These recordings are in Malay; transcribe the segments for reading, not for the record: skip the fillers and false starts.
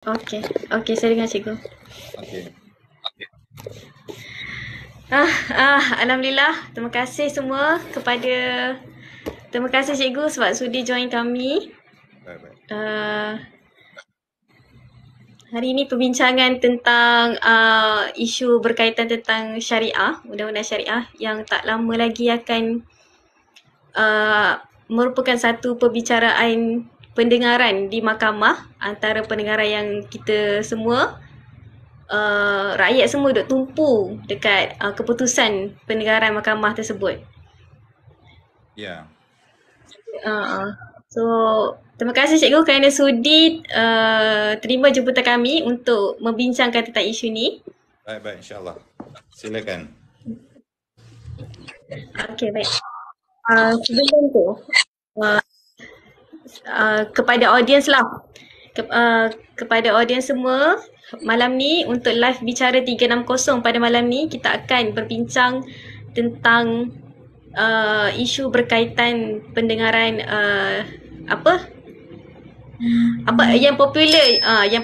Okey. Okey, saya dengar cikgu. Okey. Alhamdulillah. Terima kasih cikgu sebab sudi join kami. Baik. Uh, Hari ini perbincangan tentang isu berkaitan tentang syariah, undang-undang syariah yang tak lama lagi akan merupakan satu perbicaraan pendengaran di mahkamah antara pendengaran yang kita semua rakyat semua duk tumpu dekat keputusan pendengaran mahkamah tersebut. Ya. So, terima kasih cikgu kerana sudi terima jemputan kami untuk membincangkan tentang isu ni. Baik, insya-Allah. Silakan. Okey, baik. Sebelum tu, kepada audiens lah. Kepada audiens semua, malam ni untuk live bicara 360 pada malam ni kita akan berbincang tentang isu berkaitan pendengaran yang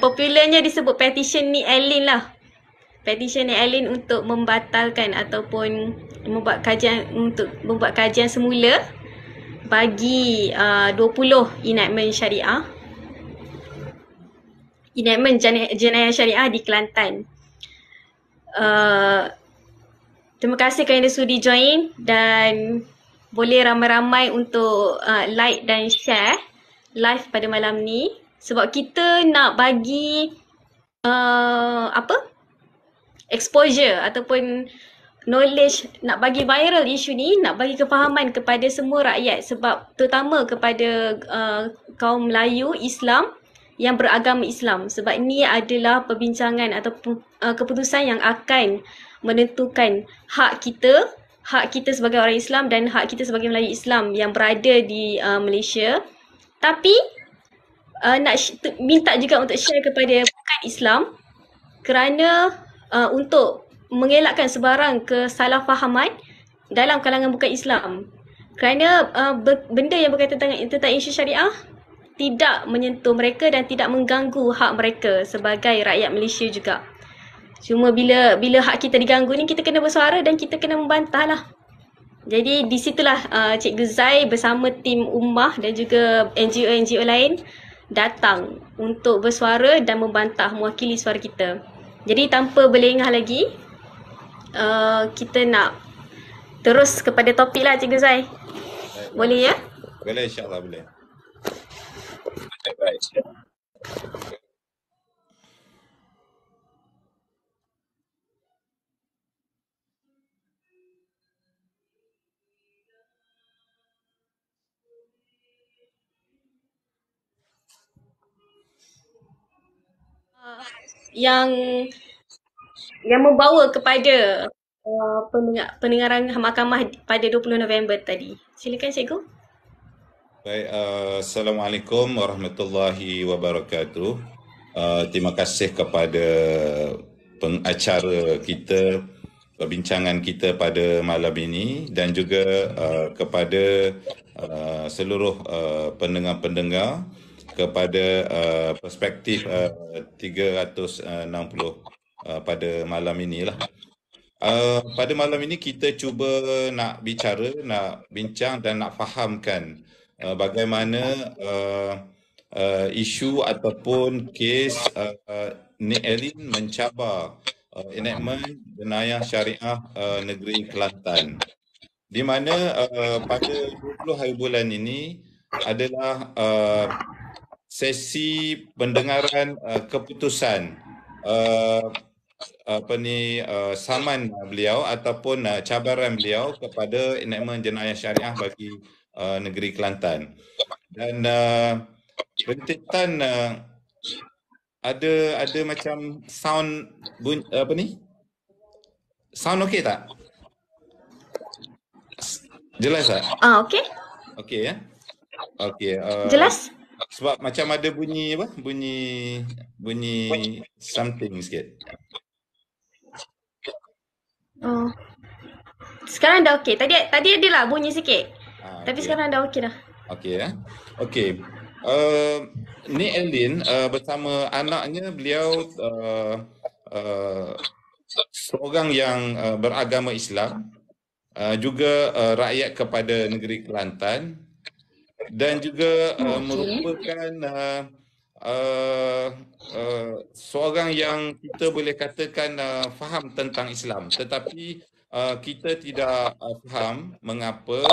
popularnya disebut petition ni Alin lah. Petition ni Alin untuk membatalkan ataupun membuat kajian semula bagi 20 enactment syariah. Enactment jenayah syariah di Kelantan. Terima kasih kerana sudi join dan boleh ramai-ramai untuk like dan share live pada malam ni sebab kita nak bagi exposure ataupun knowledge, nak bagi viral isu ni, nak bagi kefahaman kepada semua rakyat sebab terutama kepada kaum Melayu Islam yang beragama Islam sebab ni adalah perbincangan ataupun keputusan yang akan menentukan hak kita sebagai orang Islam dan hak kita sebagai Melayu Islam yang berada di Malaysia. Tapi nak minta juga untuk share kepada bukan Islam kerana untuk mengelakkan sebarang kesalahfahaman dalam kalangan bukan Islam. Kerana benda yang berkaitan tentang isu syariah tidak menyentuh mereka dan tidak mengganggu hak mereka sebagai rakyat Malaysia juga. Cuma bila hak kita diganggu ni, kita kena bersuara dan kita kena membantah lah. Jadi di situlah Cikgu Zai bersama tim Ummah dan juga NGO-NGO lain datang untuk bersuara dan membantah, mewakili suara kita. Jadi tanpa berlengah lagi, kita nak terus kepada topik lah Cikgu Zai. Boleh ya? Boleh, insya-Allah boleh. Baik. Yang membawa kepada pendengaran mahkamah pada 20 November tadi. Silakan Cikgu. Baik, Assalamualaikum warahmatullahi wabarakatuh. Terima kasih kepada pengacara kita, perbincangan kita pada malam ini dan juga kepada seluruh pendengar-pendengar kepada perspektif 360 pada malam inilah. Pada malam ini kita cuba nak bincang dan nak fahamkan bagaimana isu ataupun kes Nik Alin mencabar enactment jenayah syariah negeri Kelantan, di mana pada 20 hari bulan ini adalah sesi pendengaran keputusan saman beliau ataupun cabaran beliau kepada enactment jenayah syariah bagi negeri Kelantan. Dan rentetan ada macam sound sound okey tak? Jelas tak? Okey. Okey ya. Okey. Jelas? Sebab macam ada bunyi something sikit. Oh. Sekarang dah okey. Tadi adalah bunyi sikit. Tapi Okay. sekarang dah okey dah. Okey ya. Okey. Ni Elin bersama anaknya, beliau uh, seorang yang beragama Islam, juga rakyat kepada negeri Kelantan, dan juga Okey. merupakan seorang yang kita boleh katakan faham tentang Islam, tetapi kita tidak faham mengapa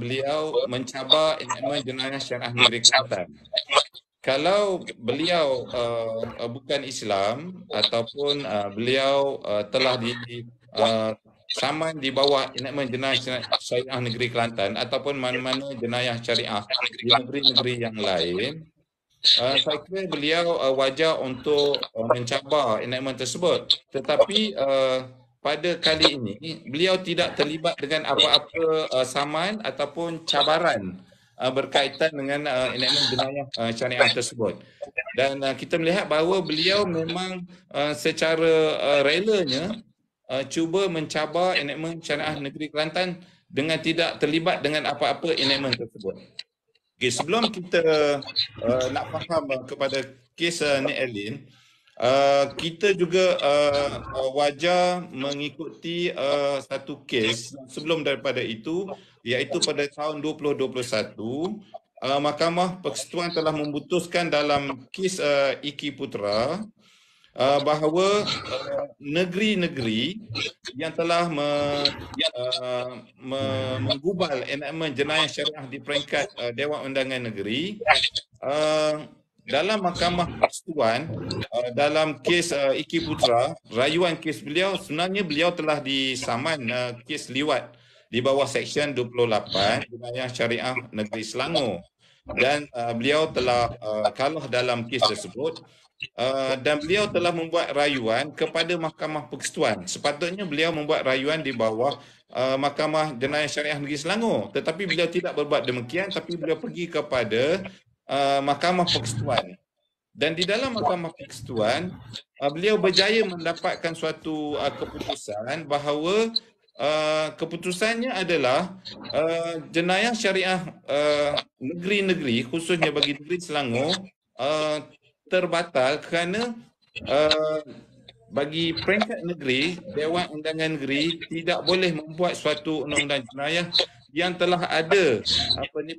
beliau mencabar enakmen jenayah syariah negeri Kelantan. Kalau beliau bukan Islam ataupun beliau telah saman di bawah enakmen jenayah syariah negeri Kelantan ataupun mana-mana jenayah syariah di negeri-negeri yang lain, saya kira beliau wajar untuk mencabar enakmen tersebut. Tetapi pada kali ini beliau tidak terlibat dengan apa-apa saman ataupun cabaran berkaitan dengan enakmen jenayah syariah tersebut. Dan kita melihat bahawa beliau memang secara relanya cuba mencabar enakmen syariah negeri Kelantan dengan tidak terlibat dengan apa-apa enakmen tersebut. Okay, sebelum kita nak faham kepada kes Nik Elin, kita juga wajar mengikuti satu kes sebelum daripada itu, iaitu pada tahun 2021, Mahkamah Persekutuan telah memutuskan dalam kes Iki Putra bahawa negeri-negeri yang telah menggubal enakmen jenayah syariah di peringkat Dewan Undangan Negeri, dalam Mahkamah Persekutuan, dalam kes Iki Putra, rayuan kes beliau, sebenarnya beliau telah disaman kes liwat di bawah Seksyen 28 jenayah syariah negeri Selangor, dan beliau telah kalah dalam kes tersebut. Dan beliau telah membuat rayuan kepada Mahkamah Persekutuan. Sepatutnya beliau membuat rayuan di bawah Mahkamah Jenayah Syariah Negeri Selangor, tetapi beliau tidak berbuat demikian, tapi beliau pergi kepada Mahkamah Persekutuan. Dan di dalam Mahkamah Persekutuan, beliau berjaya mendapatkan suatu keputusan bahawa keputusannya adalah jenayah syariah negeri-negeri, khususnya bagi negeri Selangor, terbatal kerana bagi peringkat negeri, Dewan Undangan Negeri tidak boleh membuat suatu undang-undang jenayah yang telah ada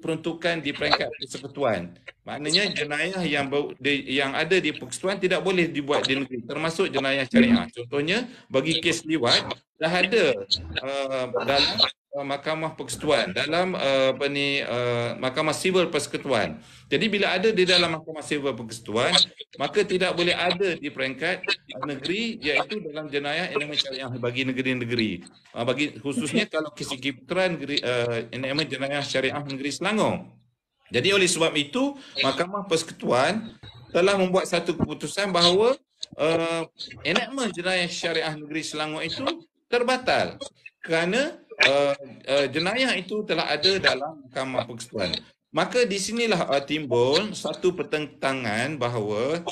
peruntukan di peringkat persekutuan. Maknanya jenayah yang ada di persekutuan tidak boleh dibuat di negeri, termasuk jenayah syariah. Contohnya bagi kes liwat dah ada dalam Mahkamah Persekutuan, dalam Mahkamah Sivil Persekutuan. Jadi bila ada di dalam Mahkamah Sivil Persekutuan, maka tidak boleh ada di peringkat negeri, iaitu dalam jenayah enakmen syariah bagi negeri-negeri. Bagi khususnya kalau kes Iki Putra enakmen jenayah syariah negeri Selangor. Jadi oleh sebab itu, Mahkamah Persekutuan telah membuat satu keputusan bahawa enakmen jenayah syariah negeri Selangor itu terbatal kerana jenayah itu telah ada dalam Mahkamah Persekutuan. Maka di sinilah timbul satu pertentangan bahawa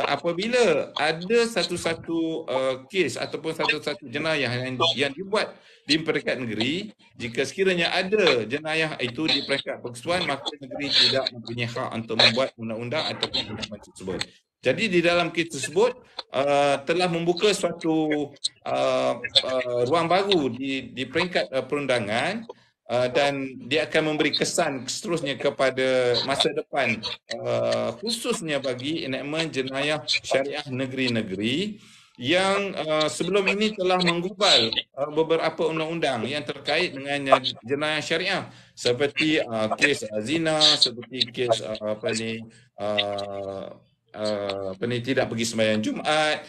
apabila ada satu-satu kes ataupun satu-satu jenayah yang dibuat di peringkat negeri, jika sekiranya ada jenayah itu di peringkat persekutuan, maka negeri tidak mempunyai hak untuk membuat undang-undang ataupun undang-undang tersebut. Jadi di dalam kes tersebut telah membuka suatu ruang baru di peringkat perundangan, dan dia akan memberi kesan seterusnya kepada masa depan, khususnya bagi enakmen jenayah syariah negeri-negeri yang sebelum ini telah menggubal beberapa undang-undang yang terkait dengan jenayah syariah, seperti kes zina, seperti kes tidak pergi sembahyang Jumaat,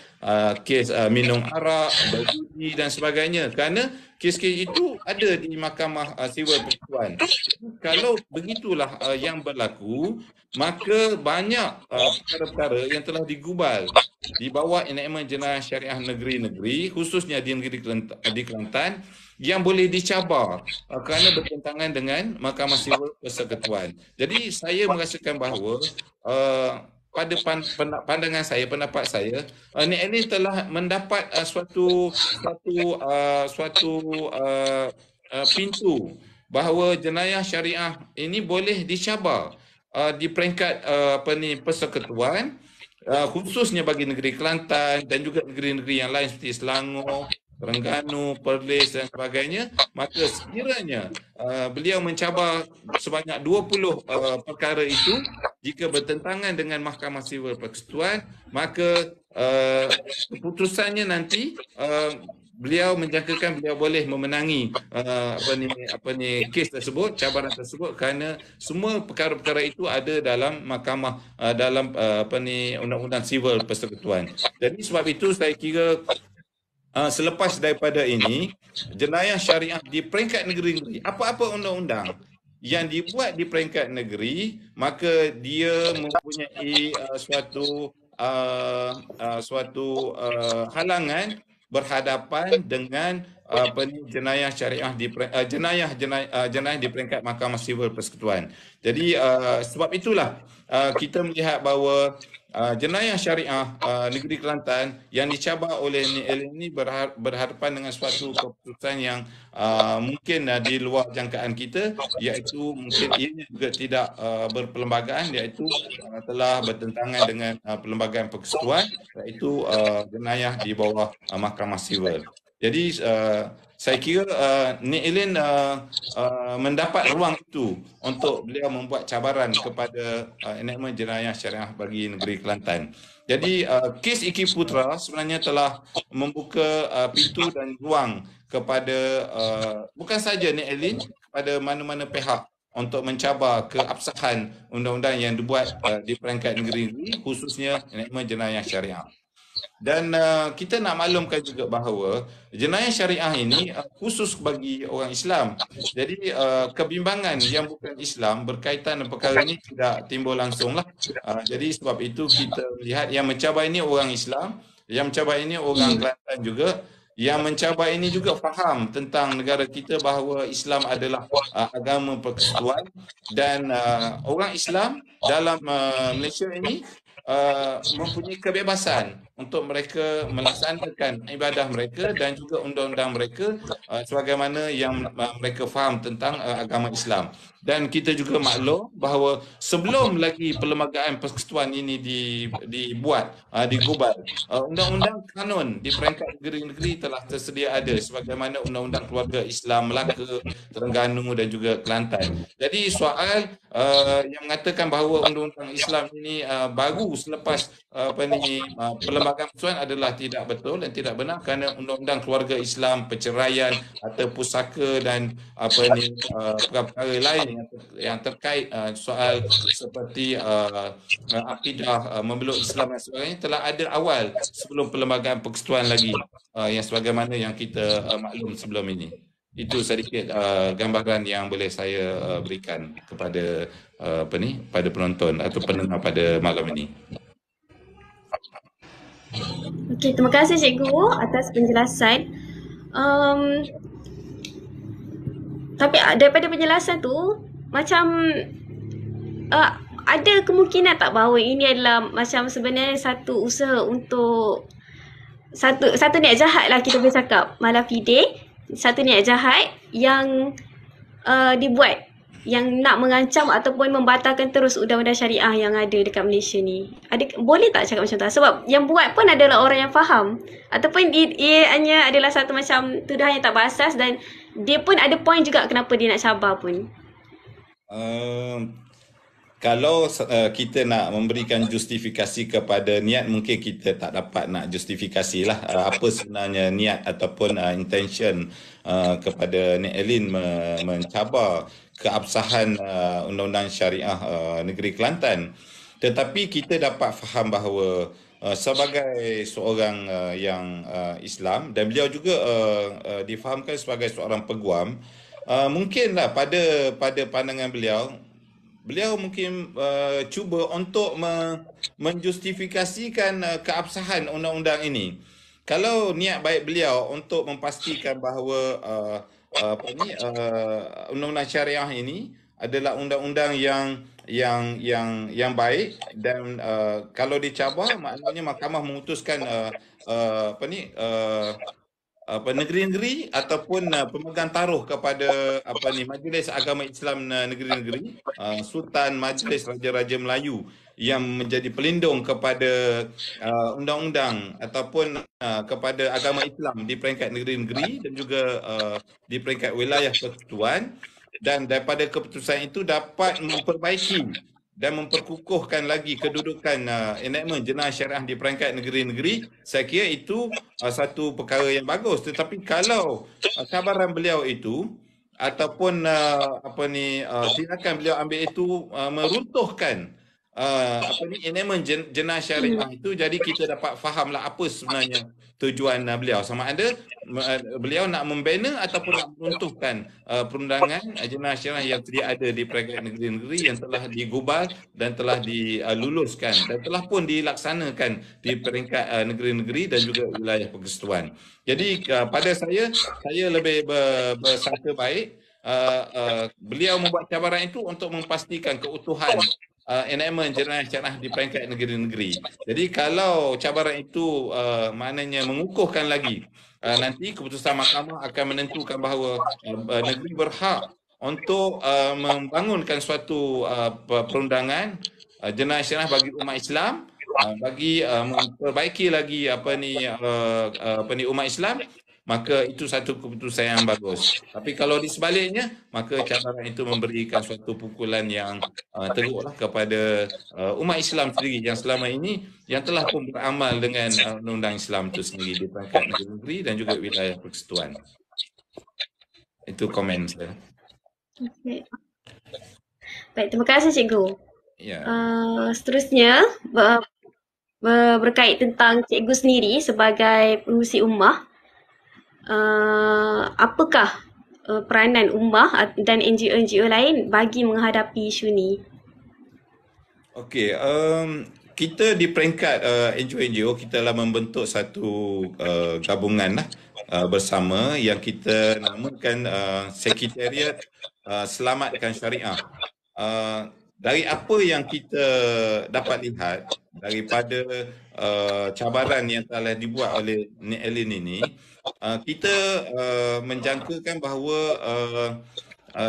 kes minum arak, berjudi dan sebagainya. Kerana kes-kes itu ada di Mahkamah Sivil Persekutuan. Kalau begitulah yang berlaku, maka banyak perkara-perkara yang telah digubal di bawah enakmen jenayah syariah negeri-negeri, khususnya di negeri Kelantan, yang boleh dicabar kerana bertentangan dengan Mahkamah Sivil Persekutuan. Jadi saya merasakan bahawa pada pandangan saya, pendapat saya, Nik Elin telah mendapat suatu pintu bahawa jenayah syariah ini boleh dicabar di peringkat persekutuan, khususnya bagi negeri Kelantan dan juga negeri-negeri yang lain seperti Selangor, Terengganu, Perlis dan sebagainya, maka sekiranya beliau mencabar sebanyak 20 perkara itu, jika bertentangan dengan Mahkamah Sivil Persekutuan, maka keputusannya nanti beliau menjangkakan beliau boleh memenangi kes tersebut, cabaran tersebut, kerana semua perkara-perkara itu ada dalam mahkamah dalam undang-undang sivil persekutuan. Jadi sebab itu saya kira selepas daripada ini, jenayah syariah di peringkat negeri-negeri, apa-apa undang-undang yang dibuat di peringkat negeri, maka dia mempunyai halangan berhadapan dengan jenayah syariah jenayah di peringkat Mahkamah Sivil Persekutuan. Jadi sebab itulah kita melihat bahawa jenayah syariah negeri Kelantan yang dicabar oleh NIL ini berhadapan dengan suatu keputusan yang mungkin di luar jangkaan kita, iaitu mungkin ianya juga tidak berperlembagaan, iaitu telah bertentangan dengan perlembagaan persekutuan, iaitu jenayah di bawah Mahkamah Sivil. Jadi saya kira NIL mendapat ruang itu untuk beliau membuat cabaran kepada enakmen jenayah syariah bagi negeri Kelantan. Jadi kes Iki Putra sebenarnya telah membuka pintu dan ruang kepada bukan saja NIL, kepada mana-mana pihak untuk mencabar keabsahan undang-undang yang dibuat di peringkat negeri, khususnya enakmen jenayah syariah. Dan kita nak maklumkan juga bahawa jenayah syariah ini khusus bagi orang Islam. Jadi kebimbangan yang bukan Islam berkaitan dengan perkara ini tidak timbul langsunglah. Jadi sebab itu kita melihat yang mencabar ini orang Islam, yang mencabar ini orang Kelantan juga, yang mencabar ini juga faham tentang negara kita bahawa Islam adalah agama persekutuan, dan orang Islam dalam Malaysia ini mempunyai kebebasan untuk mereka melaksanakan ibadah mereka dan juga undang-undang mereka sebagaimana yang mereka faham tentang agama Islam. Dan kita juga maklum bahawa sebelum lagi perlembagaan persekutuan ini dibuat, digubal, undang-undang kanun di peringkat negeri-negeri telah tersedia ada, sebagaimana undang-undang keluarga Islam Melaka, Terengganu dan juga Kelantan. Jadi soal yang mengatakan bahawa undang-undang Islam ini baru selepas perlembagaan persekutuan adalah tidak betul dan tidak benar, kerana undang-undang keluarga Islam, perceraian atau pusaka dan perkara-perkara lain yang terkait soal seperti akidah memeluk Islam dan sebagainya telah ada awal sebelum perlembagaan persekutuan lagi, yang sebagaimana yang kita maklum sebelum ini. Itu sedikit gambaran yang boleh saya berikan kepada pada penonton atau pendengar pada malam ini. Okey, terima kasih Cikgu atas penjelasan. Tapi daripada penjelasan tu, macam ada kemungkinan tak bahawa ini adalah macam sebenarnya satu usaha untuk satu niat jahat lah kita boleh cakap, Malafide, satu niat jahat yang dibuat, yang nak mengancam ataupun membatalkan terus undang-undang syariah yang ada dekat Malaysia ni. Boleh tak cakap macam tu? Sebab yang buat pun adalah orang yang faham, ataupun ia hanya adalah satu macam tuduhan yang tak berasas, dan dia pun ada point juga kenapa dia nak cabar pun. Kalau kita nak memberikan justifikasi kepada niat, mungkin kita tak dapat nak justifikasi lah apa sebenarnya niat ataupun intention kepada Nek Elin mencabar keabsahan undang-undang syariah negeri Kelantan. Tetapi kita dapat faham bahawa sebagai seorang yang Islam, dan beliau juga difahamkan sebagai seorang peguam, mungkinlah pada pandangan beliau mungkin cuba untuk menjustifikasikan keabsahan undang-undang ini. Kalau niat baik beliau untuk memastikan bahawa undang-undang syariah ini adalah undang-undang yang baik, dan kalau dicabar maknanya mahkamah memutuskan negeri-negeri ataupun pemegang taruh kepada Majlis Agama Islam negeri-negeri, Sultan Majlis Raja-Raja Melayu yang menjadi pelindung kepada undang-undang ataupun kepada agama Islam di peringkat negeri-negeri dan juga di peringkat wilayah persekutuan, dan daripada keputusan itu dapat memperbaiki dan memperkukuhkan lagi kedudukan enactment jenayah syariah di peringkat negeri-negeri. Saya kira itu satu perkara yang bagus. Tetapi kalau cabaran beliau itu ataupun tindakan beliau ambil itu meruntuhkan enactment jenayah syariah itu, jadi kita dapat fahamlah apa sebenarnya tujuan beliau, sama ada beliau nak membina ataupun nak meruntuhkan perundangan jenayah syariah yang sedia ada di peringkat negeri-negeri yang telah digubal dan telah diluluskan dan telah pun dilaksanakan di peringkat negeri-negeri dan juga wilayah persekutuan. Jadi pada saya lebih bersangka baik beliau membuat cabaran itu untuk memastikan keutuhan enactment jenayah syariah di peringkat negeri-negeri. Jadi kalau cabaran itu maknanya mengukuhkan lagi, nanti keputusan mahkamah akan menentukan bahawa negeri berhak untuk membangunkan suatu perundangan jenayah syariah bagi umat Islam, bagi memperbaiki lagi umat Islam, maka itu satu keputusan yang bagus. Tapi kalau di sebaliknya, maka cabaran itu memberikan suatu pukulan yang teruklah kepada umat Islam sendiri yang selama ini yang telah pun beramal dengan undang-undang Islam itu sendiri di peringkat negeri dan juga wilayah persekutuan. Itu komen saya. Okay. Baik, terima kasih Cikgu. Ya. Seterusnya, berkait tentang Cikgu sendiri sebagai pengurusi ummah, apakah peranan ummah dan NGO-NGO lain bagi menghadapi isu ni? Okey, kita di peringkat NGO-NGO kita telah membentuk satu gabungan bersama yang kita namakan Sekretariat Selamatkan Syariah. Dari apa yang kita dapat lihat daripada cabaran yang telah dibuat oleh Nik Alin ini, kita menjangkakan bahawa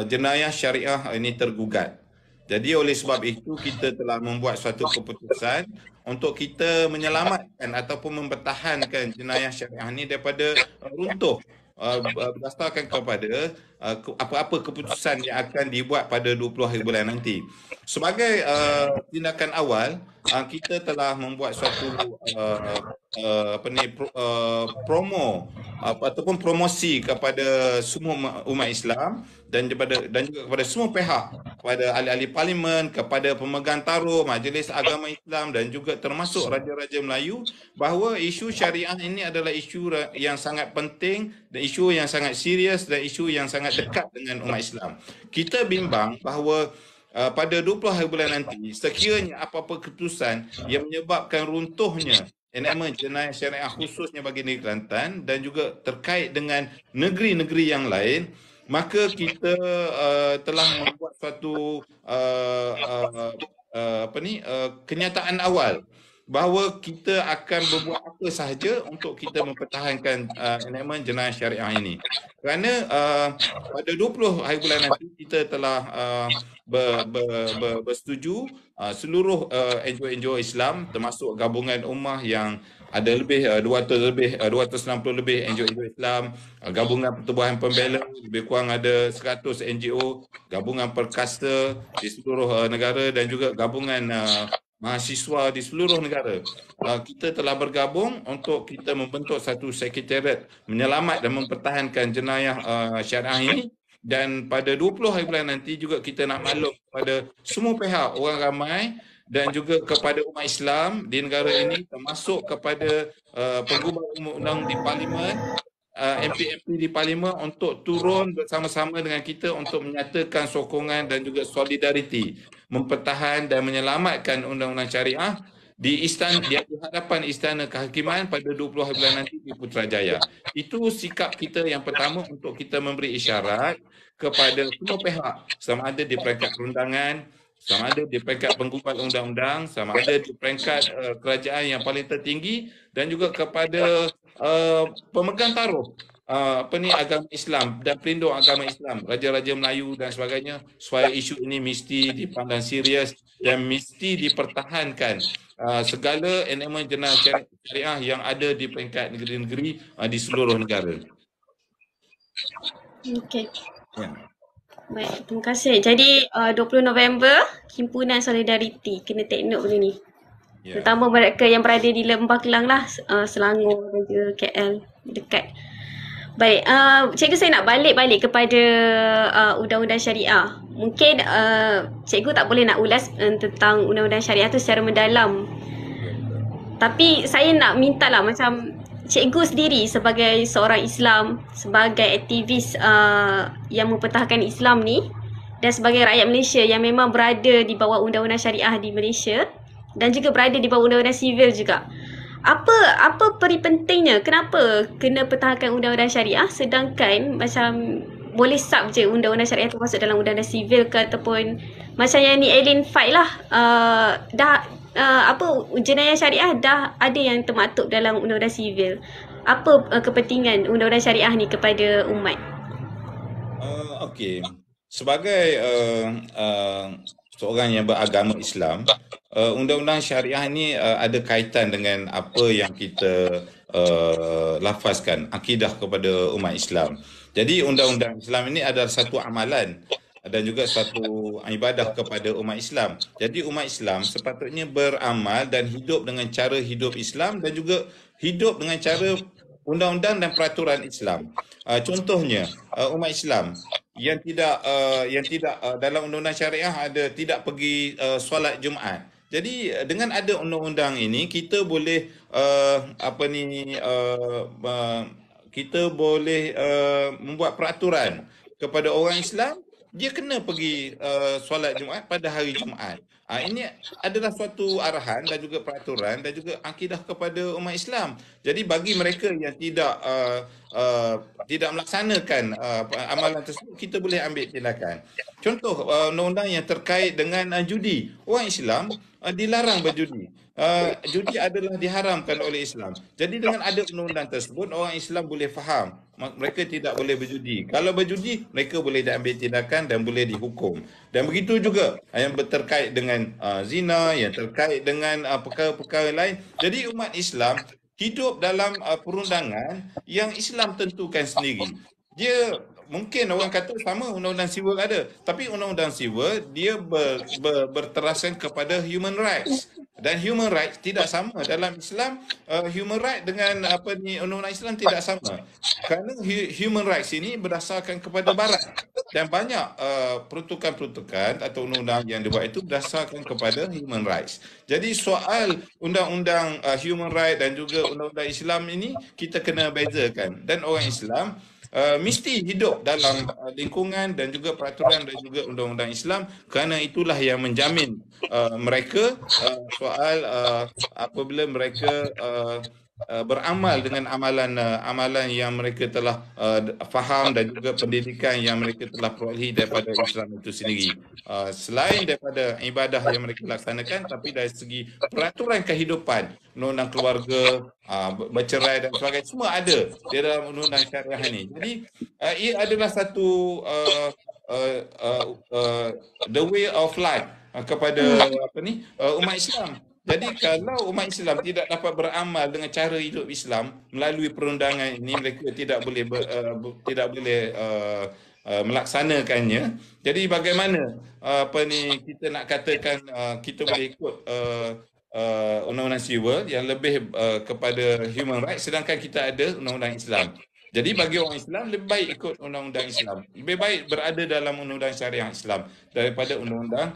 jenayah syariah ini tergugat. Jadi oleh sebab itu kita telah membuat suatu keputusan untuk kita menyelamatkan ataupun mempertahankan jenayah syariah ini daripada runtuh berdasarkan kepada apa-apa keputusan yang akan dibuat pada 20 hari bulan nanti. Sebagai tindakan awal, kita telah membuat suatu promo ataupun promosi kepada semua umat Islam dan juga kepada semua pihak, kepada ahli-ahli parlimen, kepada pemegang taruh Majlis Agama Islam dan juga termasuk Raja-Raja Melayu, bahawa isu syariah ini adalah isu yang sangat penting dan isu yang sangat serius dan isu yang sangat dekat dengan umat Islam. Kita bimbang bahawa pada 20 hari bulan nanti, sekiranya apa-apa keputusan yang menyebabkan runtuhnya enactment jenayah syariah khususnya bagi negeri Kelantan dan juga terkait dengan negeri-negeri yang lain, maka kita telah membuat suatu kenyataan awal bahawa kita akan berbuat apa sahaja untuk kita mempertahankan enactment jenayah syariah ini. Kerana pada 20 hari bulan nanti kita telah bersetuju seluruh NGO-NGO Islam termasuk gabungan ummah yang ada lebih 260 lebih NGO Islam, gabungan pertubuhan pembela lebih kurang ada 100 NGO, gabungan perkasta di seluruh negara dan juga gabungan mahasiswa di seluruh negara. Kita telah bergabung untuk kita membentuk satu sekretariat menyelamat dan mempertahankan jenayah syariah ini, dan pada 20 hari bulan nanti juga kita nak maklum kepada semua pihak, orang ramai dan juga kepada umat Islam di negara ini, termasuk kepada penggubal undang-undang di parlimen, MP-MP di parlimen, untuk turun bersama-sama dengan kita untuk menyatakan sokongan dan juga solidariti mempertahan dan menyelamatkan undang-undang syariah di hadapan Istana Kehakiman pada 20 hari bulan nanti di Putrajaya. Itu sikap kita yang pertama untuk kita memberi isyarat kepada semua pihak, sama ada di peringkat perundangan, sama ada di peringkat penggubal undang-undang, sama ada di peringkat kerajaan yang paling tertinggi dan juga kepada pemegang taruh agama Islam dan pelindung agama Islam, raja-raja Melayu dan sebagainya, supaya isu ini mesti dipandang serius dan mesti dipertahankan segala elemen jenayah syariah yang ada di peringkat negeri-negeri di seluruh negara. Okey. Ya. Baik, terima kasih. Jadi 20 November, Himpunan Solidariti kena take note benda ni. Ya. Terutama mereka yang berada di Lembah Kelang lah, Selangor dan juga KL dekat. Baik, cikgu saya nak balik kepada undang-undang syariah. Mungkin cikgu tak boleh nak ulas tentang undang-undang syariah tu secara mendalam. Tapi saya nak minta lah macam cikgu sendiri sebagai seorang Islam, sebagai aktivis yang mempertahankan Islam ni dan sebagai rakyat Malaysia yang memang berada di bawah undang-undang syariah di Malaysia dan juga berada di bawah undang-undang sivil juga. Apa peri pentingnya? Kenapa kena pertahankan undang-undang syariah sedangkan macam boleh sub je undang-undang syariah tu masuk dalam undang-undang sivil ke ataupun macam yang ni alien fight lah, jenayah syariah dah ada yang termaktub dalam undang-undang sivil. Apa kepentingan undang-undang syariah ni kepada umat? Okey. Sebagai seorang yang beragama Islam, undang-undang syariah ni ada kaitan dengan apa yang kita lafazkan, akidah kepada umat Islam. Jadi undang-undang Islam ini adalah satu amalan dan juga satu ibadah kepada umat Islam. Jadi umat Islam sepatutnya beramal dan hidup dengan cara hidup Islam dan juga hidup dengan cara undang-undang dan peraturan Islam. Contohnya umat Islam yang tidak dalam undang-undang syariah ada tidak pergi solat Jumaat. Jadi dengan ada undang-undang ini kita boleh kita boleh membuat peraturan kepada orang Islam dia kena pergi solat Jumaat pada hari Jumaat. Ini adalah suatu arahan dan juga peraturan dan juga akidah kepada umat Islam. Jadi bagi mereka yang tidak melaksanakan amalan tersebut, kita boleh ambil tindakan. Contoh undang-undang yang terkait dengan judi. Orang Islam dilarang berjudi. Judi adalah diharamkan oleh Islam. Jadi dengan ada undang-undang tersebut, orang Islam boleh faham mereka tidak boleh berjudi. Kalau berjudi, mereka boleh diambil tindakan dan boleh dihukum. Dan begitu juga yang terkait dengan zina, yang terkait dengan perkara-perkara lain. Jadi umat Islam hidup dalam perundangan yang Islam tentukan sendiri. Dia mungkin orang kata sama undang-undang sivil ada, tapi undang-undang sivil dia berteraskan kepada human rights. Dan human rights tidak sama dalam Islam. Human rights dengan undang-undang Islam tidak sama. Kerana human rights ini berdasarkan kepada barat dan banyak peruntukan-peruntukan atau undang-undang yang dibuat itu berdasarkan kepada human rights. Jadi soal undang-undang human rights dan juga undang-undang Islam ini kita kena bezakan. Dan orang Islam mesti hidup dalam lingkungan dan juga peraturan dan juga undang-undang Islam kerana itulah yang menjamin mereka soal apabila mereka beramal dengan amalan yang mereka telah faham dan juga pendidikan yang mereka telah perolehi daripada Islam itu sendiri. Selain daripada ibadah yang mereka laksanakan, tapi dari segi peraturan kehidupan, undang-undang keluarga, bercerai dan sebagainya, semua ada di dalam undang-undang syariah ini. Jadi ia adalah satu the way of life kepada umat Islam. Jadi kalau umat Islam tidak dapat beramal dengan cara hidup Islam melalui perundangan ini, mereka tidak boleh melaksanakannya. Jadi bagaimana kita nak katakan kita boleh ikut undang-undang sivil yang lebih kepada human rights sedangkan kita ada undang-undang Islam. Jadi bagi orang Islam lebih baik ikut undang-undang Islam. Lebih baik berada dalam undang-undang syariah Islam daripada undang-undang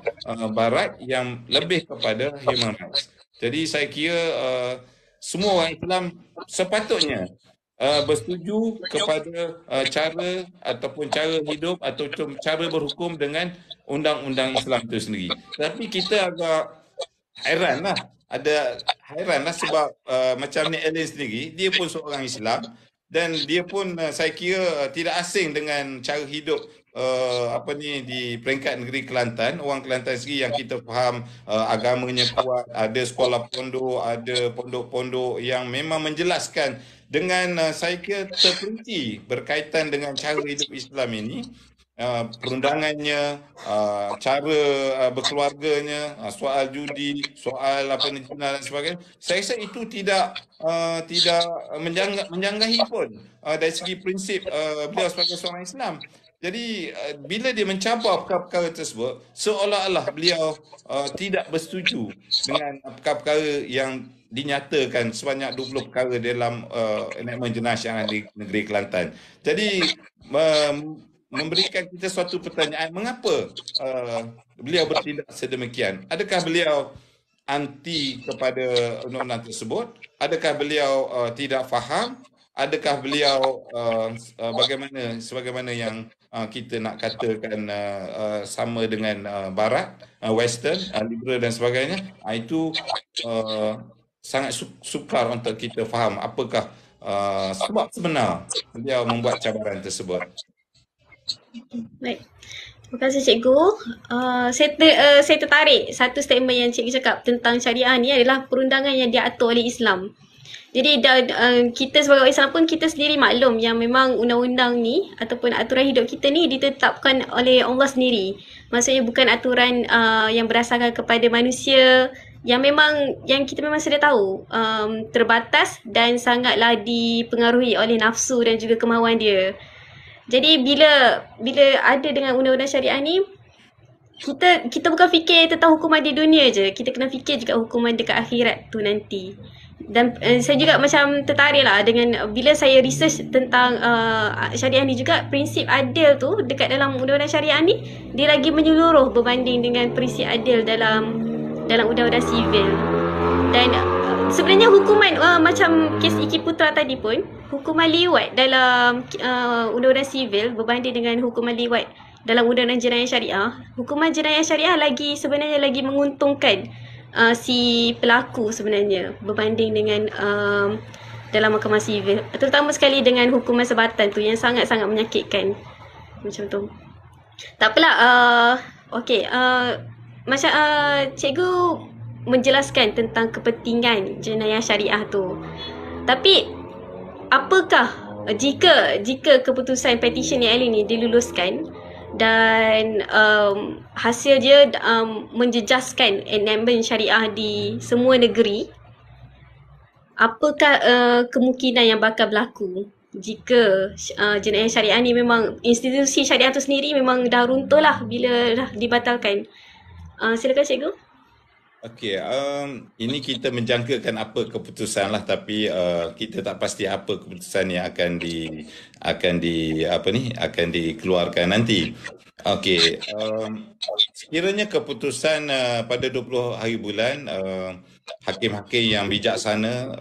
barat yang lebih kepada human rights. Jadi saya kira semua orang Islam sepatutnya bersetuju kepada cara ataupun cara hidup atau cara berhukum dengan undang-undang Islam itu sendiri. Tapi kita agak hairanlah sebab macam ni Allen sendiri, dia pun seorang Islam dan dia pun saya kira tidak asing dengan cara hidup apa ni di peringkat negeri Kelantan, orang Kelantan sendiri yang kita faham agamanya kuat, ada sekolah pondok, ada pondok-pondok yang memang menjelaskan dengan saya kira terperinci berkaitan dengan cara hidup Islam ini, perundangannya, cara berkeluarganya, soal judi, soal apa ni zina dan sebagainya. Saya rasa itu tidak menjanggahi pun dari segi prinsip beliau sebagai seorang Islam. Jadi bila dia mencabar perkara-perkara tersebut, seolah-olah beliau tidak bersetuju dengan perkara-perkara yang dinyatakan sebanyak 20 perkara dalam enakmen jenayah syariah di negeri Kelantan. Jadi memberikan kita suatu pertanyaan, mengapa beliau bertindak sedemikian? Adakah beliau anti kepada undang-undang tersebut? Adakah beliau tidak faham? Adakah beliau sebagaimana yang kita nak katakan sama dengan Barat, Western, liberal dan sebagainya? Itu sangat sukar untuk kita faham apakah sebab sebenar beliau membuat cabaran tersebut. Baik. Terima kasih cikgu. Saya tertarik satu statement yang cikgu cakap tentang syariah ni adalah perundangan yang diatur oleh Islam. Jadi kita sebagai Islam pun kita sendiri maklum yang memang undang-undang ni ataupun aturan hidup kita ni ditetapkan oleh Allah sendiri. Maksudnya bukan aturan yang berdasarkan kepada manusia yang kita memang sudah tahu terbatas dan sangatlah dipengaruhi oleh nafsu dan juga kemahuan dia. Jadi bila ada dengan undang-undang syariah ni, kita bukan fikir tentang hukuman di dunia je, kita kena fikir juga hukuman dekat akhirat tu nanti. Dan saya juga macam tertarik lah dengan bila saya research tentang syariah ni juga, prinsip adil tu dekat dalam undang-undang syariah ni dia lagi menyeluruh berbanding dengan prinsip adil dalam undang-undang sivil. Dan sebenarnya hukuman macam kes Iki Putra tadi pun, hukuman liwat dalam undang-undang sivil berbanding dengan hukuman liwat dalam undang-undang jenayah syariah, hukuman jenayah syariah sebenarnya lagi menguntungkan si pelaku sebenarnya berbanding dengan dalam mahkamah sivil, terutama sekali dengan hukuman sebatan tu yang sangat-sangat menyakitkan macam tu. Tak apalah, okey, macam cikgu menjelaskan tentang kepentingan jenayah syariah tu. Tapi apakah jika keputusan petition yang ini diluluskan dan hasil dia menjejaskan enactment syariah di semua negeri, apakah kemungkinan yang bakal berlaku jika jenayah syariah ni memang institusi syariah tu sendiri memang dah runtuh lah bila dah dibatalkan? Silakan cikgu. Okey, ini kita menjangkakan apa keputusan lah, tapi kita tak pasti apa keputusan yang akan dikeluarkan nanti. Okey, sekiranya keputusan pada 20 hari bulan, hakim-hakim yang bijaksana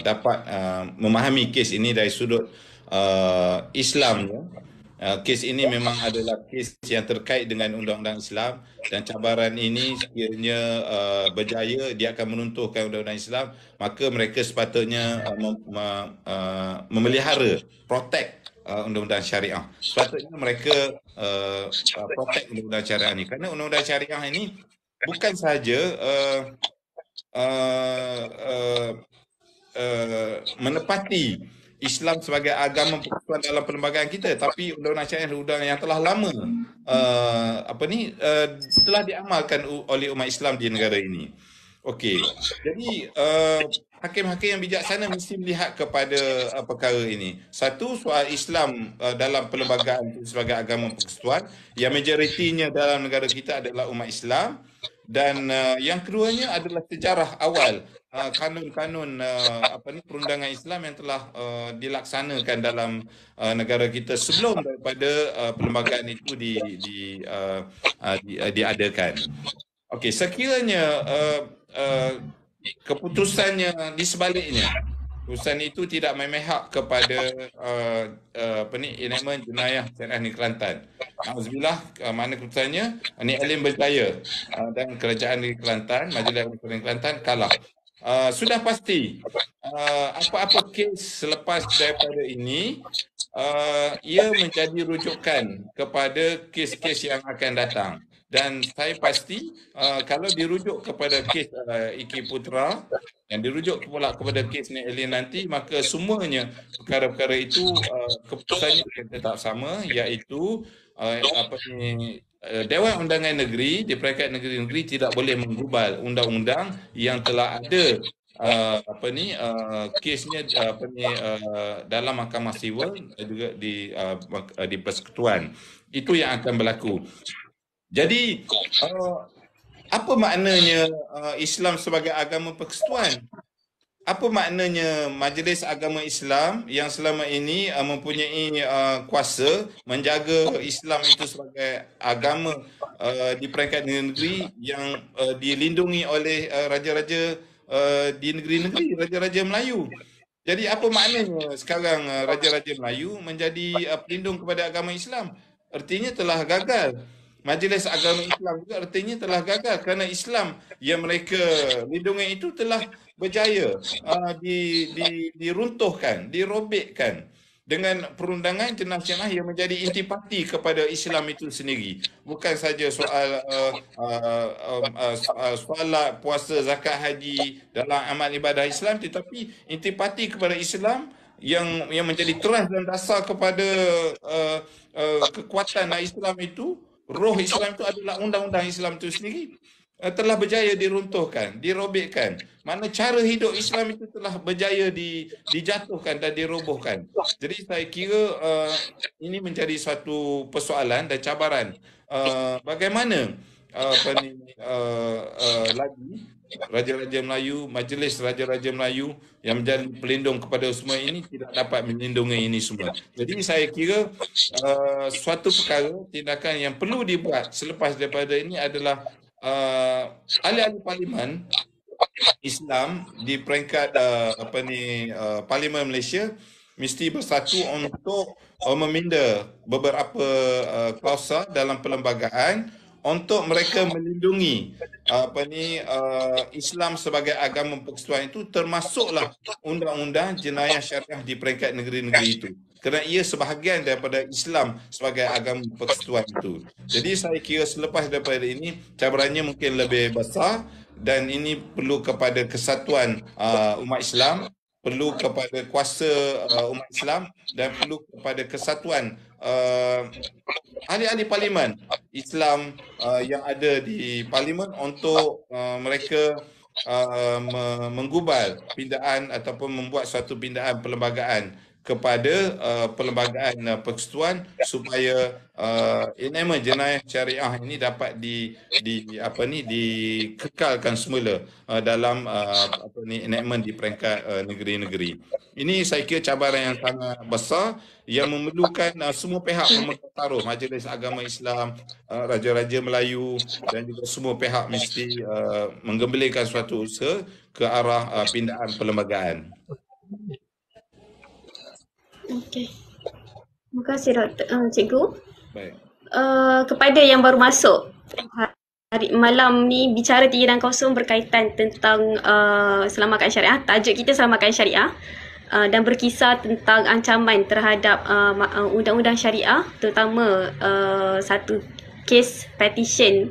dapat memahami kes ini dari sudut Islam. Kes ini memang adalah kes yang terkait dengan undang-undang Islam, dan cabaran ini sekiranya berjaya, dia akan menuntuhkan undang-undang Islam, maka mereka sepatutnya memelihara, protect undang-undang syariah. Sepatutnya mereka protect undang-undang syariah ini, kerana undang-undang syariah ini bukan sahaja menepati Islam sebagai agama persekutuan dalam perlembagaan kita, tapi undang-undang syariah undang yang telah lama telah diamalkan oleh umat Islam di negara ini. Okey. Jadi hakim-hakim yang bijaksana mesti melihat kepada perkara ini. Satu, soal Islam dalam perlembagaan sebagai agama persekutuan yang majoritinya dalam negara kita adalah umat Islam, dan yang keduanya adalah sejarah awal kanun-kanun perundangan Islam yang telah dilaksanakan dalam negara kita sebelum daripada perlembagaan itu diadakan. Okey, sekiranya keputusannya di sebaliknya, keputusan itu tidak memihak kepada enactment jenayah syariah negeri Kelantan. Alhamdulillah, mana keputusannya Ni Alim berjaya dan kerajaan negeri Kelantan, Majlis Ulama Kelantan kalah. Sudah pasti apa-apa kes selepas daripada ini ia menjadi rujukan kepada kes-kes yang akan datang. Dan saya pasti kalau dirujuk kepada kes Iki Putra, yang dirujuk pula kepada kes Nek Elin nanti, maka semuanya perkara-perkara itu keputusannya akan tetap sama, iaitu Dewan Undangan Negeri di peringkat negeri-negeri tidak boleh menggubal undang-undang yang telah ada kesnya dalam Mahkamah Sivil dan juga di Persekutuan. Itu yang akan berlaku. Jadi apa maknanya Islam sebagai agama persekutuan? Apa maknanya Majlis Agama Islam yang selama ini mempunyai kuasa menjaga Islam itu sebagai agama di peringkat negeri yang dilindungi oleh raja-raja di negeri-negeri, raja-raja Melayu. Jadi apa maknanya sekarang raja-raja Melayu menjadi pelindung kepada agama Islam? Artinya telah gagal. Majlis Agama Islam juga artinya telah gagal kerana Islam yang mereka lindungi itu telah berjaya diruntuhkan, dirobekkan dengan perundangan jenayah yang menjadi intipati kepada Islam itu sendiri. Bukan saja soal solat, puasa, zakat, haji dalam amal ibadah Islam, tetapi intipati kepada Islam yang menjadi teras dan dasar kepada kekuatan Islam itu. Roh Islam itu adalah undang-undang Islam itu sendiri telah berjaya diruntuhkan, dirobekkan. Mana cara hidup Islam itu telah berjaya dijatuhkan dan dirobohkan. Jadi saya kira ini menjadi suatu persoalan dan cabaran. Bagaimana lagi Raja-Raja Melayu, Majlis Raja-Raja Melayu yang menjadi pelindung kepada semua ini tidak dapat melindungi ini semua. Jadi saya kira suatu perkara, tindakan yang perlu dibuat selepas daripada ini adalah ahli-ahli parlimen Islam di peringkat Parlimen Malaysia mesti bersatu untuk meminda beberapa klausa dalam perlembagaan untuk mereka melindungi Islam sebagai agama persekutuan itu, termasuklah undang-undang jenayah syariah di peringkat negeri-negeri itu. Kerana ia sebahagian daripada Islam sebagai agama persekutuan itu. Jadi saya kira selepas daripada ini cabarannya mungkin lebih besar dan ini perlu kepada kesatuan umat Islam, perlu kepada kuasa umat Islam dan perlu kepada kesatuan ahli-ahli parlimen Islam yang ada di parlimen untuk mereka menggubal pindaan ataupun membuat suatu pindaan perlembagaan kepada perlembagaan persekutuan supaya enactment jenayah syariah ini dapat dikekalkan semula dalam enactment di peringkat negeri-negeri. Ini saya kira cabaran yang sangat besar yang memerlukan semua pihak memegang taruh, Majlis Agama Islam, Raja-Raja Melayu dan juga semua pihak mesti menggembelirkan suatu usaha ke arah pindaan perlembagaan. Okey. Terima kasih Cikgu. Baik. Kepada yang baru masuk, hari malam ni bicara 3 dan 0 berkaitan tentang selamatkan syariah. Tajuk kita selamatkan syariah dan berkisar tentang ancaman terhadap undang-undang syariah, terutama satu kes petition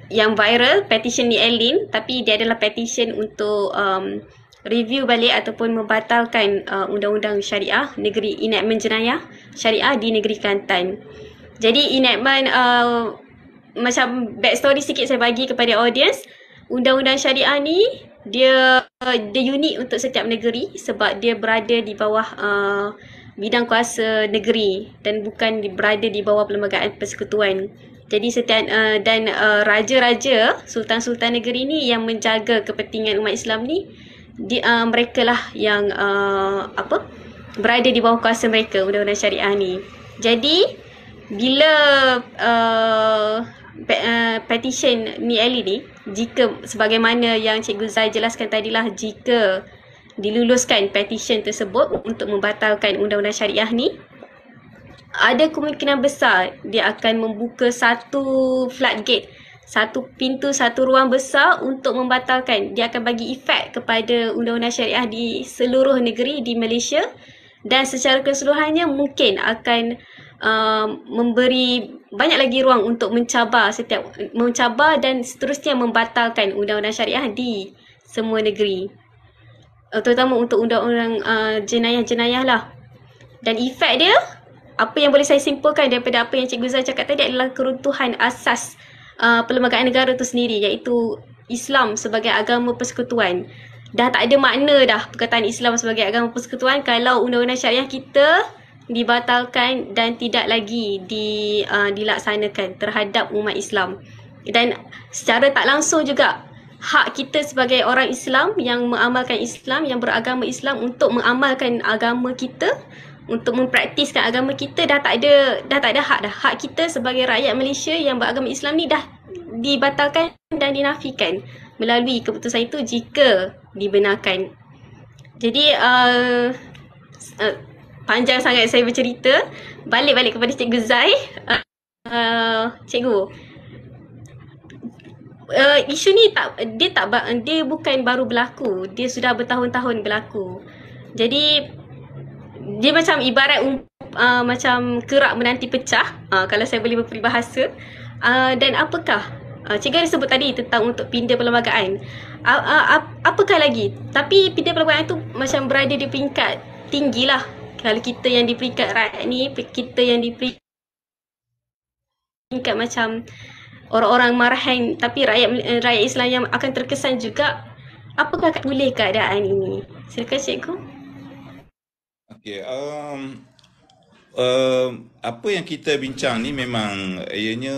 yang viral, petition Nek Elin, tapi dia adalah petition untuk review balik ataupun membatalkan undang-undang syariah negeri, enactment jenayah syariah di negeri Kelantan. Jadi enactment macam backstory sikit saya bagi kepada audience. Undang-undang syariah ni dia unik untuk setiap negeri sebab dia berada di bawah bidang kuasa negeri dan bukan berada di bawah perlembagaan persekutuan. Jadi setiap raja-raja, sultan-sultan negeri ni yang menjaga kepentingan umat Islam ni, mereka lah yang berada di bawah kuasa mereka undang-undang syariah ni. Jadi bila petition Nek Elin ni, jika sebagaimana yang Cikgu Zai jelaskan tadilah, jika diluluskan petition tersebut untuk membatalkan undang-undang syariah ni, ada kemungkinan besar dia akan membuka satu floodgate, satu pintu, satu ruang besar untuk membatalkan. Dia akan bagi efek kepada undang-undang syariah di seluruh negeri di Malaysia, dan secara keseluruhannya mungkin akan memberi banyak lagi ruang untuk mencabar dan seterusnya membatalkan undang-undang syariah di semua negeri. Terutama untuk undang-undang jenayah-jenayah lah. Dan efek dia, apa yang boleh saya simpulkan daripada apa yang Cikgu Zah cakap tadi adalah keruntuhan asas perlembagaan negara itu sendiri, iaitu Islam sebagai agama persekutuan. Dah tak ada makna dah perkataan Islam sebagai agama persekutuan kalau undang-undang syariah kita dibatalkan dan tidak lagi dilaksanakan terhadap umat Islam. Dan secara tak langsung juga, hak kita sebagai orang Islam yang mengamalkan Islam, yang beragama Islam, untuk mengamalkan agama kita, untuk mempraktiskan agama kita dah tak ada hak dah. Hak kita sebagai rakyat Malaysia yang beragama Islam ni dah dibatalkan dan dinafikan melalui keputusan itu jika dibenarkan. Jadi panjang sangat saya bercerita. Balik kepada Cikgu Zai. Cikgu, isu ni dia bukan baru berlaku, dia sudah bertahun-tahun berlaku. Jadi dia macam ibarat macam kerak menanti pecah, kalau saya boleh berperibahasa. Dan apakah Cikgu ada sebut tadi tentang untuk pindah perlembagaan. Apakah lagi? Tapi pindah perlembagaan tu macam berada di peringkat tinggi lah. Kalau kita yang di peringkat rakyat ni, kita yang di peringkat macam orang-orang marahan, tapi rakyat Islam yang akan terkesan juga. Apakah boleh keadaan ini? Silakan Cikgu. Okey, apa yang kita bincang ni memang ianya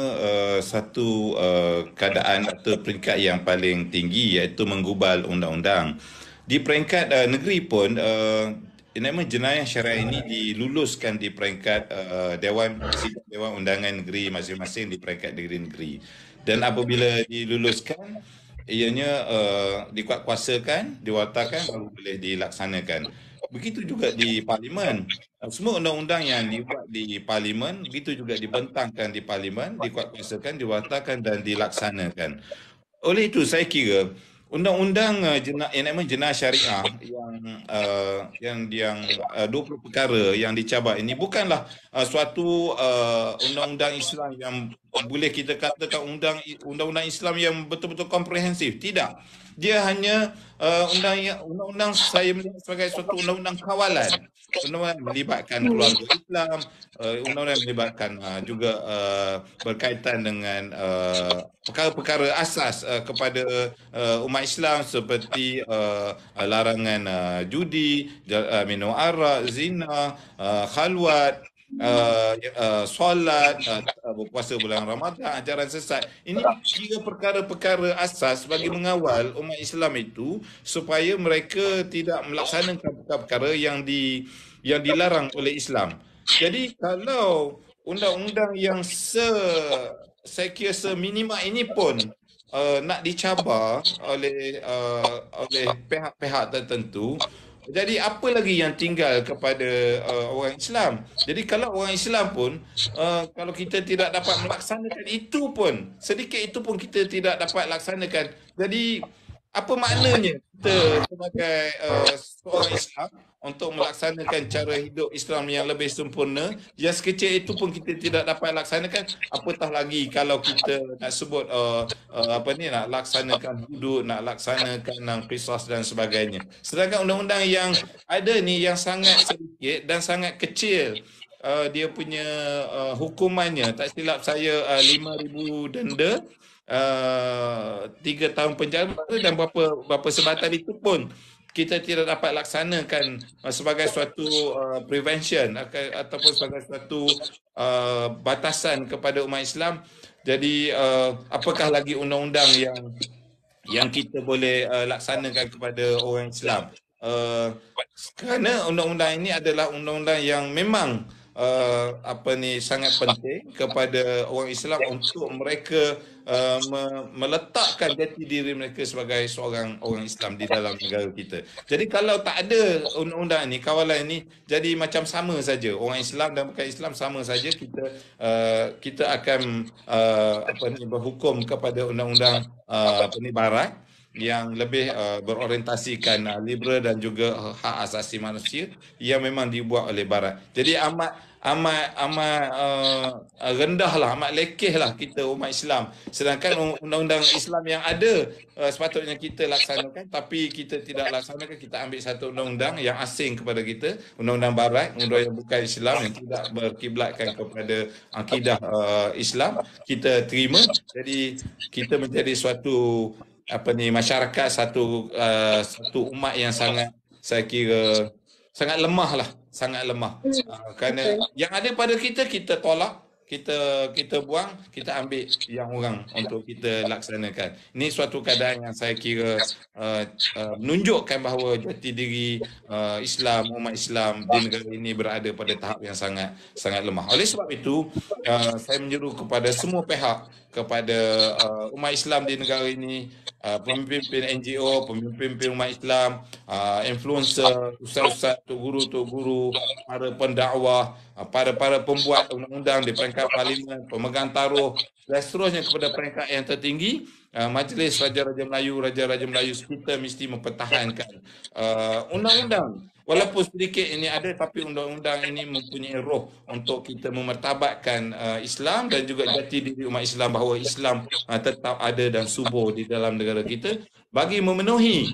satu keadaan atau peringkat yang paling tinggi, iaitu menggubal undang-undang. Di peringkat negeri pun, nama jenayah syariah ini diluluskan di peringkat Dewan Undangan Negeri masing-masing di peringkat negeri-negeri. Dan apabila diluluskan, ianya dikuatkuasakan, diwatakan, baru boleh dilaksanakan. Begitu juga di Parlimen. Semua undang-undang yang dibuat di Parlimen, begitu juga dibentangkan di Parlimen, dikuatkuasakan, diwatakan dan dilaksanakan. Oleh itu saya kira undang-undang jenayah syariah yang 20 perkara yang dicabar ini bukanlah suatu undang-undang Islam yang boleh kita katakan undang-undang Islam yang betul-betul komprehensif. Tidak. Dia hanya undang-undang saya melihat sebagai suatu undang-undang kawalan. Undang-undang melibatkan keluarga Islam, undang-undang melibatkan juga berkaitan dengan perkara-perkara asas kepada umat Islam seperti larangan judi, minum arak, zina, khalwat, solat, berpuasa bulan Ramadan, ajaran sesat. Ini tiga perkara-perkara asas bagi mengawal umat Islam itu supaya mereka tidak melaksanakan perkara-perkara yang dilarang oleh Islam. Jadi kalau undang-undang yang saya kira seminima ini pun nak dicabar oleh pihak-pihak tertentu, jadi apa lagi yang tinggal kepada orang Islam? Jadi kalau orang Islam pun kalau kita tidak dapat melaksanakan itu pun, sedikit itu pun kita tidak dapat laksanakan. Jadi apa maknanya kita sebagai seorang Islam untuk melaksanakan cara hidup Islam yang lebih sempurna, yang sekecil itu pun kita tidak dapat laksanakan, apatah lagi kalau kita nak sebut nak laksanakan hudud, nak laksanakan qisas dan sebagainya. Sedangkan undang-undang yang ada ni yang sangat sedikit dan sangat kecil, dia punya hukumannya, tak silap saya 5,000 denda, 3 tahun penjara dan berapa sebatan itu pun kita tidak dapat laksanakan sebagai suatu prevention ataupun sebagai suatu batasan kepada umat Islam. Jadi apakah lagi undang-undang yang kita boleh laksanakan kepada orang Islam? Kerana undang-undang ini adalah undang-undang yang memang sangat penting kepada orang Islam untuk mereka meletakkan jati diri mereka sebagai seorang orang Islam di dalam negara kita. Jadi kalau tak ada undang-undang ni, kawalan ni, jadi macam sama saja. Orang Islam dan bukan Islam sama saja, kita akan berhukum kepada undang-undang barat yang lebih berorientasikan liberal dan juga hak asasi manusia yang memang dibuat oleh barat. Jadi amat rendahlah, amat lekehlah kita umat Islam. Sedangkan undang-undang Islam yang ada sepatutnya kita laksanakan, tapi kita tidak laksanakan. Kita ambil satu undang-undang yang asing kepada kita, undang-undang barat, undang yang bukan Islam, yang tidak berkiblatkan kepada akidah Islam, kita terima. Jadi kita menjadi suatu masyarakat, satu umat yang sangat, saya kira, sangat lemah lah, sangat lemah. Kerana yang ada pada kita tolak, kita buang, kita ambil yang orang untuk kita laksanakan. Ini suatu keadaan yang saya kira menunjukkan bahawa jati diri Islam, umat Islam di negara ini berada pada tahap yang sangat sangat lemah. Oleh sebab itu, saya menyeru kepada semua pihak, kepada umat Islam di negara ini, pemimpin NGO, pemimpin umat Islam, influencer, ustaz-ustaz, tok guru, para pendakwah, para pembuat undang-undang di peringkat parlimen, pemegang taruh dan seterusnya kepada peringkat yang tertinggi, Majlis Raja-Raja Melayu, kita mesti mempertahankan undang-undang. Walaupun sedikit ini ada, tapi undang-undang ini mempunyai roh untuk kita memartabatkan Islam dan juga jati diri umat Islam, bahawa Islam tetap ada dan subur di dalam negara kita, bagi memenuhi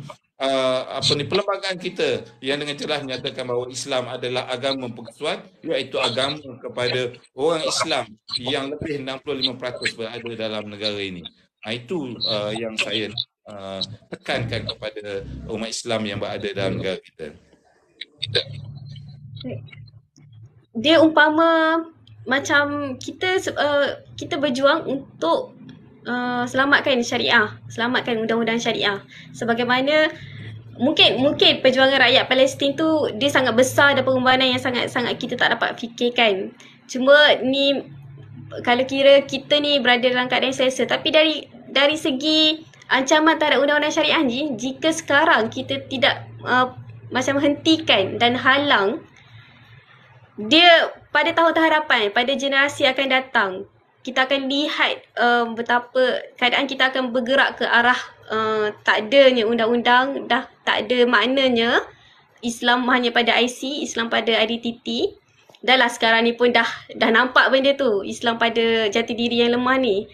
perlembagaan kita yang dengan jelas menyatakan bahawa Islam adalah agama persuat, iaitu agama kepada orang Islam yang lebih 65% berada dalam negara ini. Itu yang saya tekankan kepada umat Islam yang berada dalam negara kita. Dia umpama macam kita berjuang untuk selamatkan syariah, selamatkan undang-undang syariah. Sebagaimana mungkin perjuangan rakyat Palestin tu dia sangat besar dan pengorbanan yang sangat kita tak dapat fikirkan. Cuma ni kalau kira kita ni berada dalam keadaan selesa, tapi dari segi ancaman terhadap undang-undang syariah ni, jika sekarang kita tidak macam hentikan dan halang, dia pada tahun harapan, pada generasi akan datang, kita akan lihat betapa keadaan kita akan bergerak ke arah tak adanya undang-undang, dah tak ada maknanya Islam hanya pada IC, Islam pada identiti. Dah lah sekarang ni pun dah nampak benda tu, Islam pada jati diri yang lemah ni.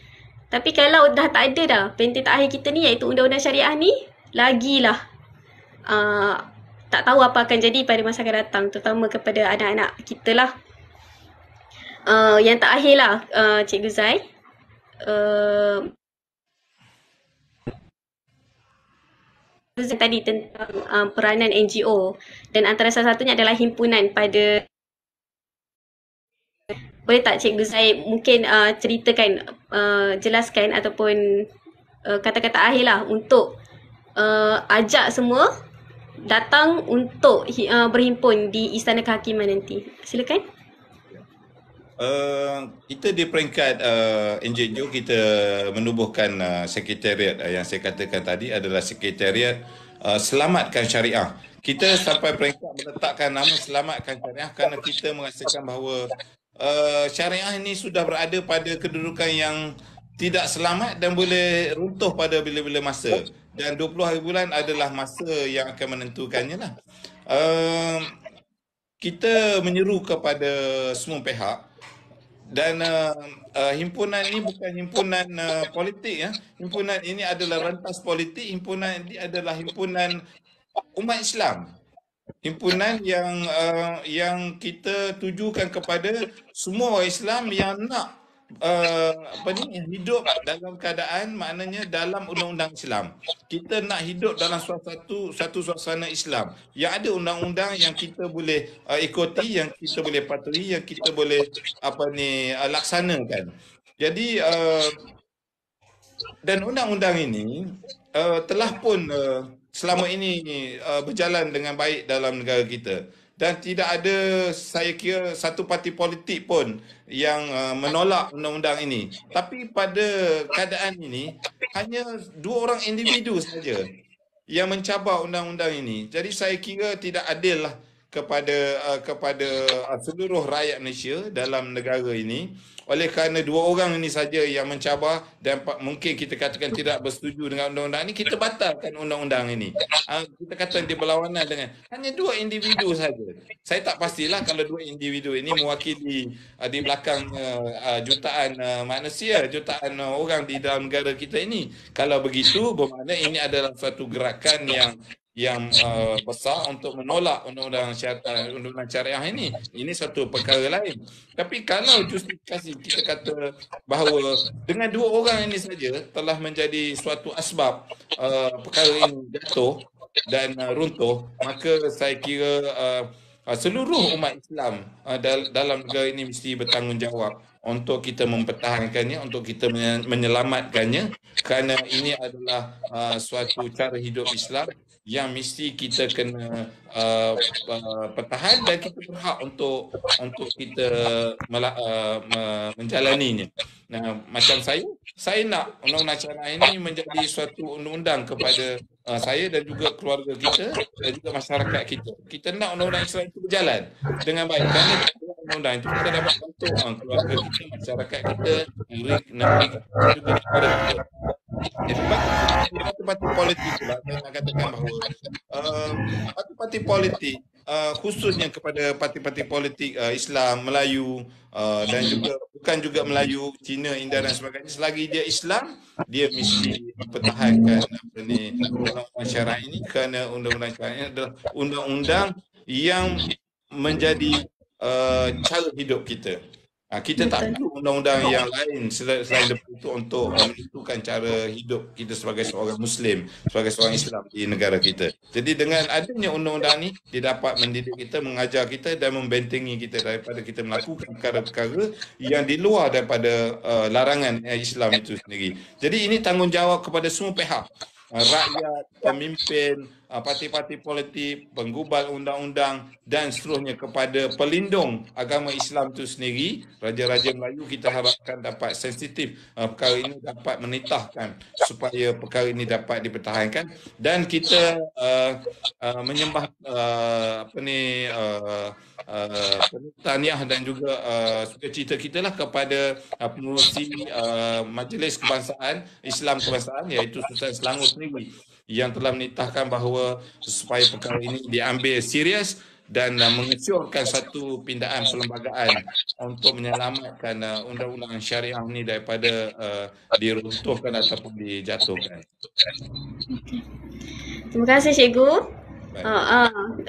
Tapi kalau dah tak ada dah benteng terakhir kita ni, iaitu undang-undang syariah ni, lagilah tak tahu apa akan jadi pada masa akan datang, terutama kepada anak-anak kita lah. Yang terakhir lah, Cikgu Zai, tadi tentang peranan NGO, dan antara salah satunya adalah himpunan pada, boleh tak Cikgu Zai mungkin ceritakan, jelaskan ataupun kata-kata akhir lah untuk ajak semua datang untuk berhimpun di Istana Kehakiman nanti. Silakan. Kita di peringkat NGO, kita menubuhkan sekretariat yang saya katakan tadi adalah sekretariat Selamatkan Syariah. Kita sampai peringkat meletakkan nama Selamatkan Syariah kerana kita merasakan bahawa syariah ini sudah berada pada kedudukan yang tidak selamat dan boleh runtuh pada bila-bila masa. Dan 20 hari bulan adalah masa yang akan menentukannya lah. Kita menyeru kepada semua pihak, dan himpunan ini bukan himpunan politik ya. Himpunan ini adalah rentas politik. Himpunan ini adalah himpunan umat Islam. Himpunan yang kita tujukan kepada semua orang Islam yang nak hidup dalam keadaan, maknanya dalam undang-undang Islam. Kita nak hidup dalam satu suasana Islam yang ada undang-undang yang kita boleh ikuti, yang kita boleh patuhi, yang kita boleh laksanakan. Jadi dan undang-undang ini telah pun selama ini berjalan dengan baik dalam negara kita. dan tidak ada, saya kira, satu parti politik pun yang menolak undang-undang ini. Tapi pada keadaan ini hanya dua orang individu saja yang mencabar undang-undang ini. Jadi saya kira tidak adil lah kepada seluruh rakyat Malaysia dalam negara ini. Oleh kerana dua orang ini saja yang mencabar dan mungkin kita katakan tidak bersetuju dengan undang-undang ini, kita batalkan undang-undang ini. Kita kata dia berlawanan dengan hanya dua individu saja. Saya tak pastilah kalau dua individu ini mewakili di belakang jutaan manusia, jutaan orang di dalam negara kita ini. Kalau begitu, bermakna ini adalah suatu gerakan yang besar untuk menolak undang-undang syariah ini. Ini satu perkara lain. Tapi kalau justifikasi kita kata bahawa dengan dua orang ini saja telah menjadi suatu asbab perkara ini jatuh dan runtuh, maka saya kira seluruh umat Islam dalam negara ini mesti bertanggungjawab untuk kita mempertahankannya, untuk kita menyelamatkannya, kerana ini adalah suatu cara hidup Islam yang mesti kita kena pertahan dan kita berhak untuk kita menjalaninya. Nah, macam saya nak undang-undang syariah ini menjadi suatu undang-undang kepada saya dan juga keluarga kita dan juga masyarakat kita. Kita nak undang-undang Islam itu berjalan dengan baik. Kerana undang-undang itu kita dapat bantu keluarga kita, masyarakat kita, negeri kita juga negara kita. Parti-parti politik pula saya nak katakan bahawa parti-parti politik khususnya kepada parti-parti politik Islam, Melayu dan juga bukan juga Melayu, Cina, India dan sebagainya, selagi dia Islam, dia mesti mempertahankan undang-undang syariah ini, kerana undang-undang syariah ini adalah undang-undang yang menjadi cara hidup kita. Kita tak perlu undang-undang yang lain selain daripada itu untuk menentukan cara hidup kita sebagai seorang Muslim, sebagai seorang Islam di negara kita. Jadi dengan adanya undang-undang ini, dia dapat mendidik kita, mengajar kita dan membentengi kita daripada kita melakukan perkara-perkara yang di luar daripada larangan Islam itu sendiri. Jadi ini tanggungjawab kepada semua pihak. Rakyat, pemimpin, parti-parti politik, penggubal undang-undang dan seterusnya, kepada pelindung agama Islam itu sendiri. Raja-raja Melayu kita harapkan dapat sensitif perkara ini, dapat menitahkan supaya perkara ini dapat dipertahankan, dan kita menyembah tahniah dan juga sukacita kita lah kepada pengurusi Majlis Kebangsaan Islam Kebangsaan, iaitu Sultan Selangor sendiri, yang telah menitahkan bahawa supaya perkara ini diambil serius dan mengesyorkan satu pindaan perlembagaan untuk menyelamatkan undang-undang syariah ini daripada diruntuhkan ataupun dijatuhkan. Terima kasih Cikgu.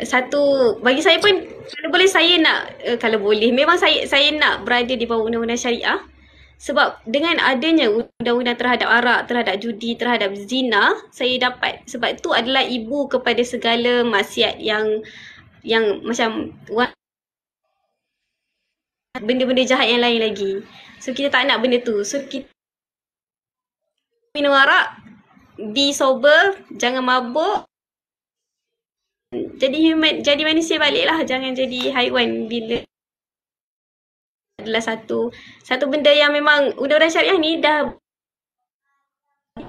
Satu bagi saya pun, kalau boleh saya nak, kalau boleh memang saya nak berada di bawah undang-undang syariah. Sebab dengan adanya undang-undang terhadap arak, terhadap judi, terhadap zina, saya dapat, sebab itu adalah ibu kepada segala maksiat yang macam benda-benda jahat yang lain lagi. So kita tak nak benda tu. So kita minum arak, be sober, jangan mabuk. Jadi manusia baliklah, jangan jadi haiwan. Bila adalah satu benda yang memang undang-undang syariah ni dah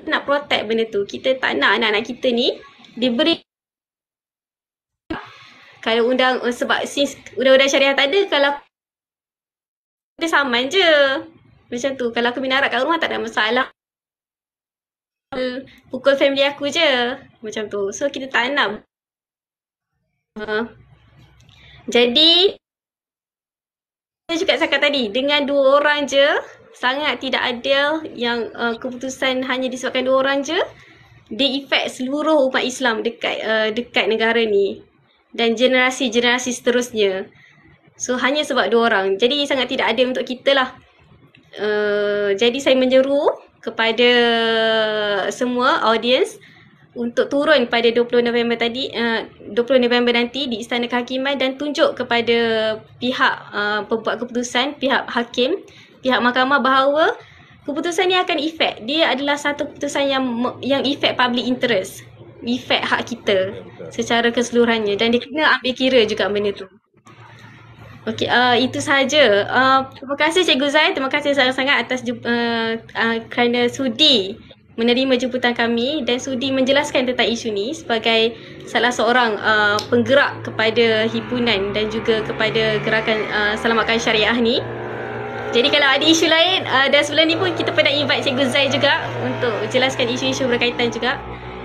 nak protect benda tu. Kita tak nak anak-anak kita ni diberi, kalau sebab since undang-undang syariah tak ada, kalau dia saman je macam tu. Kalau aku minum arak kat rumah tak ada masalah, pukul family aku je macam tu. So kita tak nak. Jadi saya juga cakap tadi, dengan dua orang je sangat tidak adil yang keputusan hanya disebabkan dua orang je, dia efek seluruh umat Islam dekat negara ni dan generasi-generasi seterusnya. So hanya sebab dua orang, jadi sangat tidak adil untuk kita lah. Jadi saya menyeru kepada semua audiens untuk turun pada 20 November nanti di Istana Kehakiman dan tunjuk kepada pihak pembuat keputusan, pihak hakim, pihak mahkamah bahawa keputusan ni akan efek. Dia adalah satu keputusan yang efek public interest. efek hak kita Betul. secara keseluruhannya dan dia kena ambil kira juga benda tu. Okey, itu sahaja. Terima kasih Cikgu Zai, terima kasih sangat-sangat atas kerana sudi menerima jemputan kami dan sudi menjelaskan tentang isu ni sebagai salah seorang penggerak kepada himpunan dan juga kepada gerakan selamatkan syariah ni. Jadi kalau ada isu lain dan sebelum ni pun kita pernah invite Cikgu Zai juga untuk jelaskan isu-isu berkaitan juga.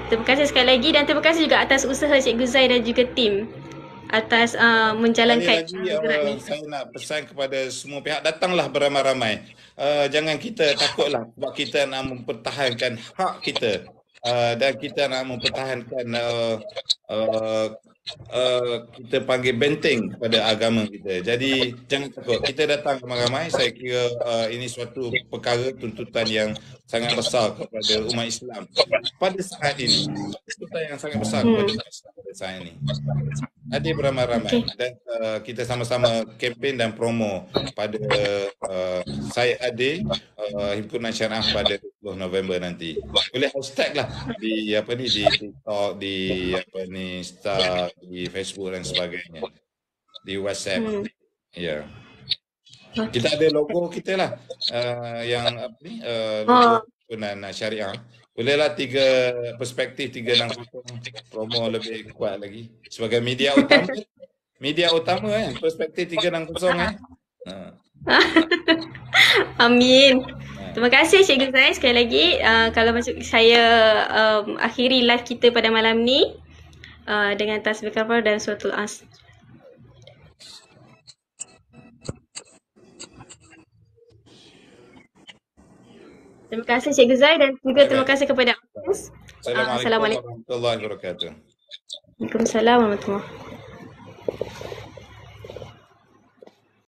Terima kasih sekali lagi dan terima kasih juga atas usaha Cikgu Zai dan juga tim atas menjalankan Sekali lagi gerak ni. saya nak pesan kepada semua pihak, datanglah beramai-ramai. Jangan kita takutlah sebab kita nak mempertahankan hak kita dan kita nak mempertahankan kita panggil benteng kepada agama kita. Jadi jangan takut, kita datang ramai-ramai. Saya kira ini suatu perkara tuntutan yang sangat besar kepada umat Islam pada saat ini. Tuntutan yang sangat besar kepada umat Islam pada saat ini. Hadir beramai-ramai dan kita sama-sama kempen dan promo pada saya hadir Himpunan Syariah pada 20 November nanti. Boleh hashtag lah di di TikTok, di Insta, di Facebook dan sebagainya. Di WhatsApp. Ya. Kita ada logo kita lah yang logo Himpunan Syariah. Bolehlah 3 perspektif 360 promo lebih kuat lagi sebagai media utama. Media utama perspektif 360 Amin. Terima kasih Cikgu Zai sekali lagi. Kalau masuk saya akhiri live kita pada malam ni dengan tasbih kafarah dan suratul As. Terima kasih Cikgu Zai dan juga terima kasih kepada audiens. Assalamualaikum warahmatullahi wabarakatuh. Waalaikumsalam warahmatullahi wabarakatuh.